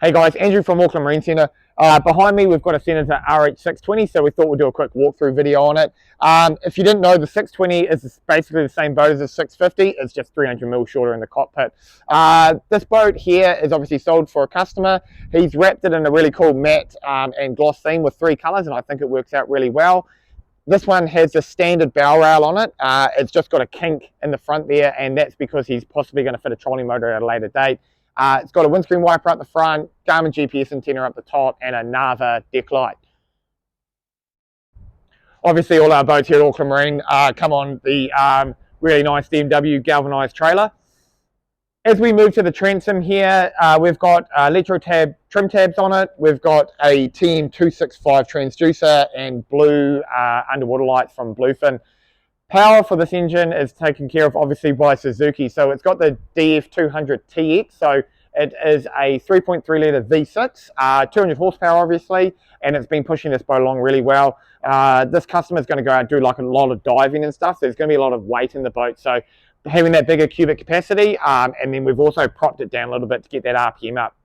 Hey guys, Andrew from Auckland Marine Centre. Behind me we've got a Senator RH620, so we thought we'd do a quick walkthrough video on it. If you didn't know, the 620 is basically the same boat as the 650, it's just 300mm shorter in the cockpit. This boat here is obviously sold for a customer. He's wrapped it in a really cool matte and gloss theme with 3 colours, and I think it works out really well. This one has a standard bow rail on it. It's just got a kink in the front there, and that's because he's possibly going to fit a trolling motor at a later date. It's got a windscreen wiper up the front, Garmin GPS antenna up the top, and a NARVA deck light. Obviously, all our boats here at Auckland Marine come on the really nice DMW galvanised trailer. As we move to the transom here, we've got electro tab trim tabs on it. We've got a TM265 transducer and blue underwater lights from Bluefin. Power for this engine is taken care of obviously by Suzuki, so it's got the DF200TX, so it is a 3.3 litre V6, 200 horsepower obviously, and it's been pushing this boat along really well. This customer is going to go out and do like a lot of diving and stuff, so there's going to be a lot of weight in the boat, so having that bigger cubic capacity, and then we've also propped it down a little bit to get that RPM up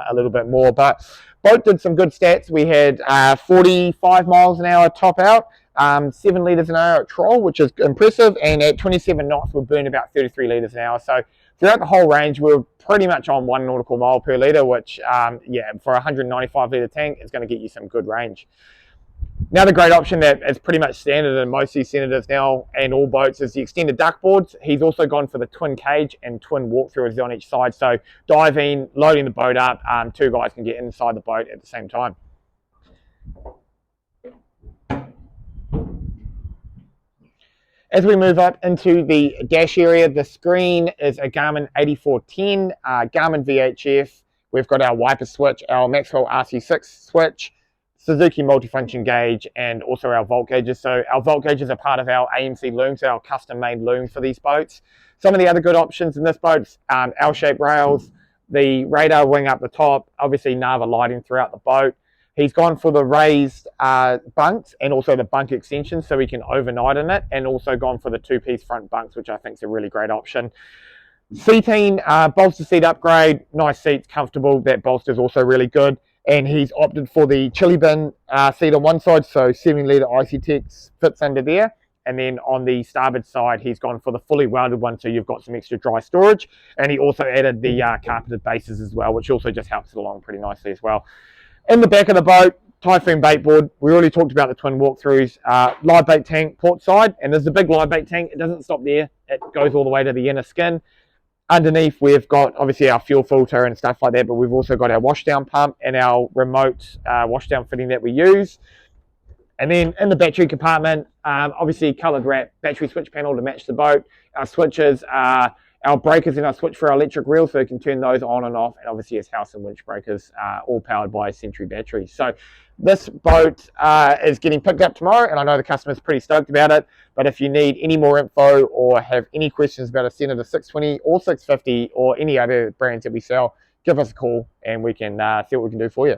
a little bit more. But boat did some good stats. We had 45 miles an hour top out, 7 litres an hour at troll, which is impressive, and at 27 knots we'll burn about 33 litres an hour. So throughout the whole range we're pretty much on 1 nautical mile per litre, which yeah, for a 195 litre tank is going to get you some good range. Another great option that is pretty much standard in most of these Senators now and all boats is the extended duckboards. He's also gone for the twin cage and twin walkthroughs on each side, so diving, loading the boat up, 2 guys can get inside the boat at the same time. As we move up into the dash area, the screen is a Garmin 8410, Garmin VHF. We've got our wiper switch, our Maxwell RC6 switch, Suzuki multifunction gauge, and also our volt gauges. So our volt gauges are part of our AMC looms, our custom-made looms for these boats. Some of the other good options in this boat, L-shaped rails, the radar wing up the top, obviously NARVA lighting throughout the boat. He's gone for the raised bunks and also the bunk extension so we can overnight in it, and also gone for the 2-piece front bunks, which I think is a really great option. Seating, bolster seat upgrade, nice seats, comfortable. That bolster is also really good. And he's opted for the chili bin seat on one side, so 7 litre ICTEX fits under there. And then on the starboard side, he's gone for the fully welded one, so you've got some extra dry storage. And he also added the carpeted bases as well, which also just helps it along pretty nicely as well. In the back of the boat, Typhoon bait board. We already talked about the twin walkthroughs. Live bait tank port side, and there's a big live bait tank. It doesn't stop there. It goes all the way to the inner skin. Underneath, we've got obviously our fuel filter and stuff like that, but we've also got our washdown pump and our remote washdown fitting that we use. And then in the battery compartment, obviously coloured wrap battery switch panel to match the boat. Our switches, our breakers and our switch for our electric reel, so you can turn those on and off. And obviously his house and winch breakers, all powered by Century batteries. So this boat is getting picked up tomorrow, and I know the customer's pretty stoked about it. But if you need any more info or have any questions about a Senator 620 or 650 or any other brands that we sell, give us a call and we can see what we can do for you.